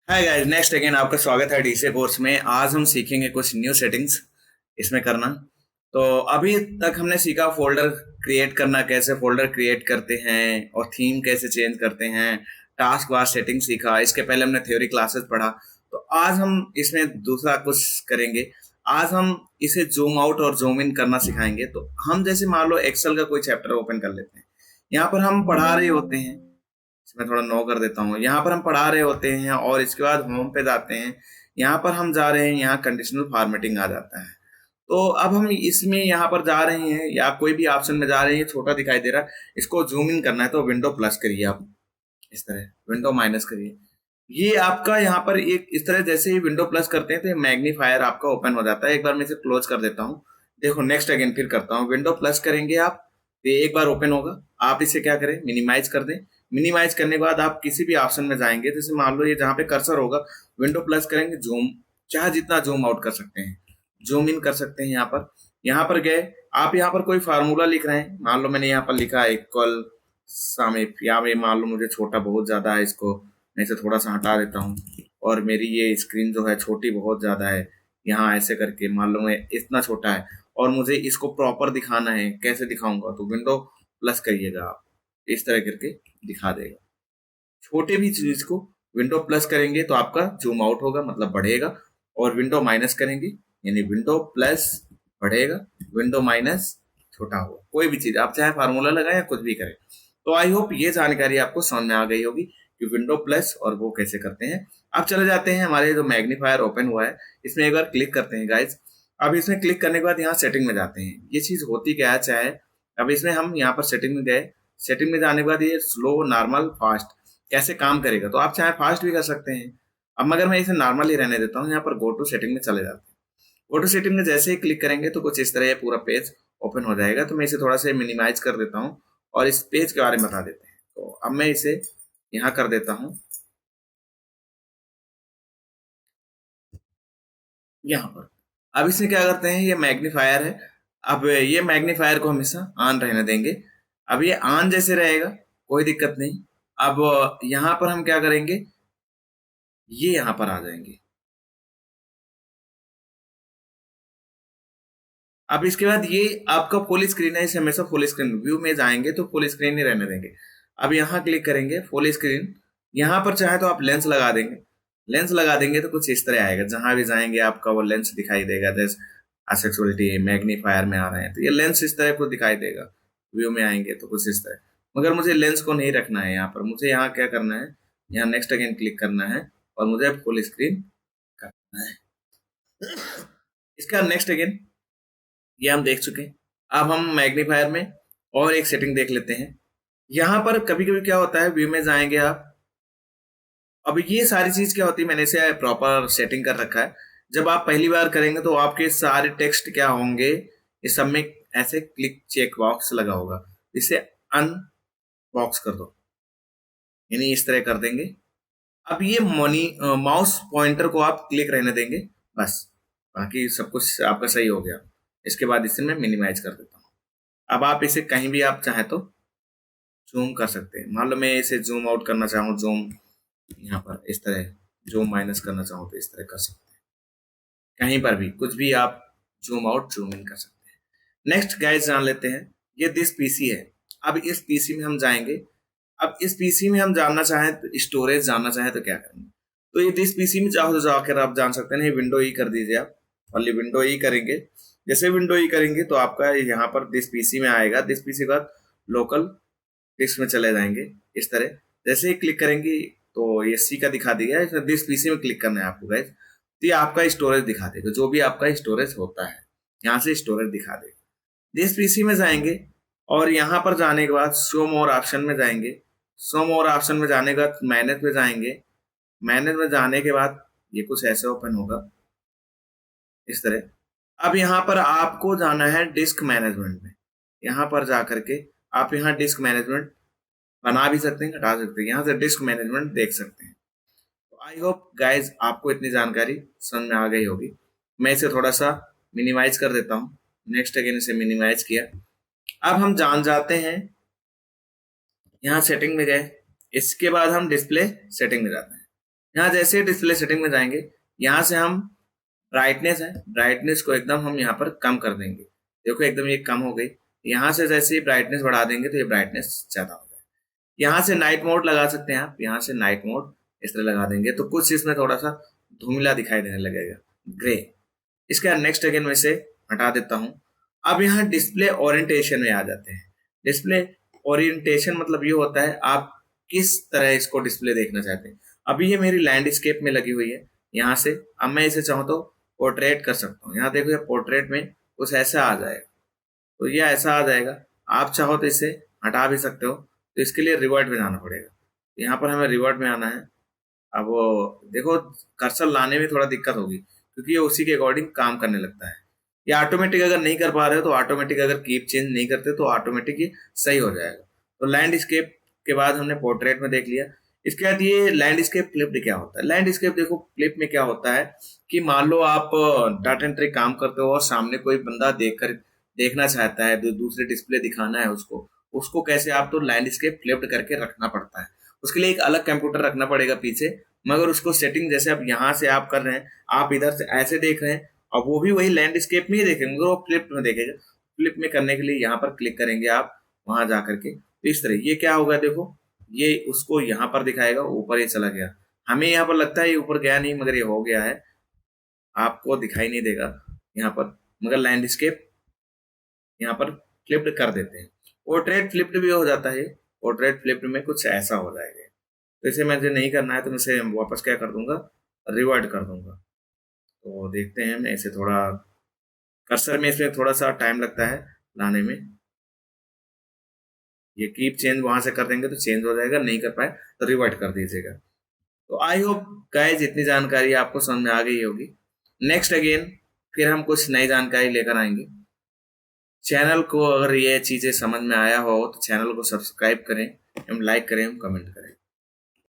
Hi guys, next again आपका स्वागत है डीसीए कोर्स में। आज हम सीखेंगे कुछ न्यू सेटिंग्स इसमें करना। तो अभी तक हमने सीखा फोल्डर क्रिएट करना, कैसे फोल्डर क्रिएट करते हैं और थीम कैसे चेंज करते हैं। टास्क बार सेटिंग सीखा, इसके पहले हमने थ्योरी क्लासेस पढ़ा। तो आज हम इसमें दूसरा कुछ करेंगे। आज हम इसे जूम आउट और जूम इन करना सिखाएंगे। तो हम जैसे मान लो एक्सेल का कोई चैप्टर ओपन कर लेते हैं। यहाँ पर हम पढ़ा रहे होते हैं, इसमें थोड़ा नो कर देता हूँ। यहाँ पर हम पढ़ा रहे होते हैं और इसके बाद होम पे जाते हैं। यहाँ पर हम जा रहे हैं, यहाँ कंडीशनल फॉर्मेटिंग आ जाता है। तो अब हम इसमें यहाँ पर जा रहे हैं या कोई भी ऑप्शन में जा रहे हैं, छोटा दिखाई दे रहा है, इसको जूम इन करना है तो विंडो प्लस करिए आप। इस तरह विंडो माइनस करिए। ये आपका यहाँ पर एक इस तरह जैसे ही विंडो प्लस करते हैं तो मैग्नीफायर आपका ओपन हो जाता है। एक बार मैं इसे क्लोज कर देता हूँ। देखो नेक्स्ट अगेन फिर करता हूँ। विंडो प्लस करेंगे आप, ये एक बार ओपन होगा। आप इसे क्या करें, मिनिमाइज कर दें। मिनिमाइज करने के बाद आप किसी भी ऑप्शन में जाएंगे, जैसे मान लो ये जहाँ पे कर्सर होगा, विंडो प्लस करेंगे, जूम, चाहे जितना जूम आउट कर सकते हैं, जूम इन कर सकते हैं। यहाँ पर गए, आप यहाँ पर कोई फार्मूला लिख रहे हैं, मान लो मैंने यहाँ पर लिखा है इक्वल सामिप, या मैं मान लो मुझे छोटा बहुत ज्यादा है, इसको मैं इसे थोड़ा सा हटा देता हूँ। और मेरी ये स्क्रीन जो है छोटी बहुत ज्यादा है, यहाँ ऐसे करके मान लो मैं इतना छोटा है और मुझे इसको प्रॉपर दिखाना है। कैसे दिखाऊंगा, तो विंडो प्लस करिएगा आप, इस तरह करके दिखा देगा। छोटे भी चीज को विंडो प्लस करेंगे तो आपका जूम आउट होगा, मतलब बढ़ेगा। और विंडो माइनस करेंगे यानी विंडो प्लस बढ़ेगा, विंडो माइनस छोटा होगा। कोई भी चीज आप चाहे फार्मूला लगाए या कुछ भी करें। तो आई होप ये जानकारी आपको समझ में आ गई होगी कि विंडो प्लस और वो कैसे करते हैं। अब चले जाते हैं, हमारे जो मैग्नीफायर ओपन हुआ है इसमें एक बार क्लिक करते हैं गाइज। अब इसमें क्लिक करने के बाद यहाँ सेटिंग में जाते हैं। ये चीज होती क्या है, चाहे अब इसमें हम यहाँ पर सेटिंग में गए। सेटिंग में जाने के बाद ये स्लो, नॉर्मल, फास्ट कैसे काम करेगा, तो आप चाहे फास्ट भी कर सकते हैं। अब मगर मैं इसे नॉर्मल ही रहने देता हूँ। यहाँ पर गो टू सेटिंग में चले जाते हैं। गो टू सेटिंग में जैसे ही क्लिक करेंगे तो कुछ इस तरह ये पूरा पेज ओपन हो जाएगा। तो मैं इसे थोड़ा सा मिनिमाइज कर देता हूँ और इस पेज के बारे में बता देते हैं। तो अब मैं इसे यहाँ कर देता हूँ, यहाँ पर। अब इसमें क्या करते हैं, ये मैग्नीफायर है। अब ये मैग्नीफायर को हमेशा ऑन रहने देंगे। अब ये ऑन जैसे रहेगा, कोई दिक्कत नहीं। अब यहाँ पर हम क्या करेंगे, ये यहाँ पर आ जाएंगे। अब इसके बाद ये आपका फुल स्क्रीन है, इसे हमेशा फुल स्क्रीन व्यू में जाएंगे तो फुल स्क्रीन ही रहने देंगे। अब यहाँ क्लिक करेंगे फुल स्क्रीन। यहाँ पर चाहे तो आप लेंस लगा देंगे। लेंस लगा देंगे तो कुछ इस तरह आएगा, जहां भी जाएंगे आपका वो लेंस दिखाई देगा। जैसे असेक्सुअलिटी मैग्नीफायर में आ रहे हैं तो ये लेंस इस तरह को दिखाई देगा। व्यू में आएंगे तो कुछ इस तरह। मगर मुझे लेंस को नहीं रखना है यहाँ पर, मुझे यहाँ क्या करना है, यहाँ नेक्स्ट अगेन क्लिक करना है और मुझे फुल स्क्रीन करना है। इसका नेक्स्ट अगेन ये हम देख चुके हैं। अब हम मैग्नीफायर में और एक सेटिंग देख लेते हैं। यहाँ पर कभी कभी क्या होता है, व्यू में जाएंगे आप। अब ये सारी चीज क्या होती है, मैंने इसे प्रॉपर सेटिंग कर रखा है। जब आप पहली बार करेंगे तो आपके सारे टेक्स्ट क्या होंगे, इस सब में ऐसे क्लिक चेक बॉक्स लगा होगा, इसे अनबॉक्स कर दो, यानी इस तरह कर देंगे। अब ये मनी माउस पॉइंटर को आप क्लिक रहने देंगे, बस। बाकी सब कुछ आपका सही हो गया। इसके बाद इसे मैं मिनिमाइज कर देता हूँ। अब आप इसे कहीं भी आप चाहे तो जूम कर सकते हैं। मान लो मैं इसे जूम आउट करना चाहूँ, जूम यहाँ पर इस तरह, जूम माइनस करना चाहूँ तो इस तरह कर सकते हैं। कहीं पर भी कुछ भी आप जूम आउट जूम इन कर सकते हैं। नेक्स्ट गाइस जान लेते हैं, ये दिस पीसी है। अब इस पीसी में हम जाएंगे। अब इस पीसी में हम जानना चाहें तो स्टोरेज जानना चाहें तो क्या करेंगे, तो ये दिस पीसी में चाहो तो जाकर आप जान सकते हैं। ये विंडो ई कर दीजिए आप, ओनली विंडो ई करेंगे। जैसे विंडो ई करेंगे तो आपका यहाँ पर दिस पीसी में आएगा। दिस पीसी के बाद लोकल डिस्क में चले जाएंगे इस तरह। जैसे ही क्लिक करेंगे तो ये सी का दिखा दिया है, इसमें दिस पीसी में क्लिक करना है आपको गाइस। तो ये आपका स्टोरेज दिखा देगा, जो भी आपका स्टोरेज होता है यहाँ से स्टोरेज दिखा देगा। दिस पीसी में जाएंगे और यहाँ पर जाने के बाद शो मोर ऑप्शन में जाएंगे। शो मोर ऑप्शन में जाने के बाद मैनेज में जाएंगे। मैनेज में जाने के बाद ये कुछ ऐसे ओपन होगा इस तरह। अब यहाँ पर आपको जाना है डिस्क मैनेजमेंट में। यहाँ पर जा करके आप यहाँ डिस्क मैनेजमेंट बना भी सकते हैं, हटा सकते हैं। यहाँ से डिस्क मैनेजमेंट देख सकते हैं। तो आई होप गाइज आपको इतनी जानकारी समझ में आ गई होगी। मैं इसे थोड़ा सा मिनिमाइज कर देता हूँ। नेक्स्ट अगेन इसे मिनिमाइज किया। अब हम जान जाते हैं, यहाँ सेटिंग में गए। इसके बाद हम डिस्प्ले सेटिंग में जाते हैं। यहाँ जैसे डिस्प्ले सेटिंग में जाएंगे, यहाँ से हम ब्राइटनेस है, ब्राइटनेस को एकदम हम यहाँ पर कम कर देंगे। देखो एकदम ये कम हो गई। यहाँ से जैसे ही ब्राइटनेस बढ़ा देंगे तो ये ब्राइटनेस ज्यादा हो जाएगा। यहाँ से नाइट मोड लगा सकते हैं आप, यहाँ से नाइट मोड इस तरह लगा देंगे तो कुछ इसमें थोड़ा सा धुंधला दिखाई देने लगेगा, ग्रे। इसके बाद नेक्स्ट अगेन मैं इसे हटा देता हूँ। अब यहाँ डिस्प्ले ओरिएंटेशन में आ जाते हैं। डिस्प्ले ओरिएंटेशन मतलब ये होता है आप किस तरह इसको डिस्प्ले देखना चाहते हैं। अभी ये मेरी लैंडस्केप में लगी हुई है, यहाँ से अब मैं इसे चाहूँ तो पोर्ट्रेट कर सकता हूँ। यहाँ देखो ये पोर्ट्रेट में कुछ ऐसा आ जाएगा, तो ये ऐसा आ जाएगा। आप चाहो तो इसे हटा भी सकते हो, तो इसके लिए रिवर्ट में जाना पड़ेगा। यहाँ पर हमें रिवर्ट में आना है। अब वो देखो कर्सर लाने में थोड़ा दिक्कत होगी क्योंकि ये उसी के अकॉर्डिंग काम करने लगता है। ये ऑटोमेटिक अगर नहीं कर पा रहे हो तो ऑटोमेटिक अगर कीप चेंज नहीं करते तो ऑटोमेटिक ये सही हो जाएगा। तो लैंडस्केप के बाद हमने पोर्ट्रेट में देख लिया। इसके बाद ये लैंडस्केप फ्लिप्ड क्या होता है। लैंडस्केप देखो फ्लिप में क्या होता है कि मान लो आप डाटा एंट्री काम करते हो और सामने कोई बंदा देखना चाहता है, दूसरे डिस्प्ले दिखाना है उसको, उसको कैसे आप तो लैंडस्केप फ्लिप्ड करके रखना पड़ता है। उसके लिए एक अलग कंप्यूटर रखना पड़ेगा पीछे, मगर उसको सेटिंग जैसे अब यहाँ से आप कर रहे हैं, आप इधर से ऐसे देख रहे हैं और वो भी वही लैंडस्केप में ही देखेंगे मगर वो फ्लिप में देखेगा। फ्लिप में करने के लिए यहाँ पर क्लिक करेंगे आप, वहां जा करके तो इस तरह ये क्या होगा देखो, ये उसको यहाँ पर दिखाएगा, ऊपर ये चला गया। हमें यहाँ पर लगता है ये ऊपर गया नहीं मगर ये हो गया है, आपको दिखाई नहीं देगा यहाँ पर, मगर लैंडस्केप यहाँ पर फ्लिप्ड कर देते हैं। पोर्ट्रेट फ्लिप्ड भी हो जाता है। पोर्ट्रेट फ्लिप्ड में कुछ ऐसा हो जाएगा। तो इसे मुझे नहीं करना है तो मैं इसे वापस क्या कर दूंगा, रिवर्ट कर दूंगा। तो देखते हैं, मैं इसे थोड़ा कर्सर में इसमें थोड़ा सा टाइम लगता है लाने में। ये कीप चेंज वहां से कर देंगे तो चेंज हो जाएगा, नहीं कर पाए तो रिवर्ट कर दीजिएगा। तो आई होप गाइस इतनी जानकारी आपको समझ में आ गई होगी। नेक्स्ट अगेन फिर हम कुछ नई जानकारी लेकर आएंगे। चैनल को अगर ये चीजें समझ में आया हो तो चैनल को सब्सक्राइब करें, एवं लाइक करें, एवं कमेंट करें।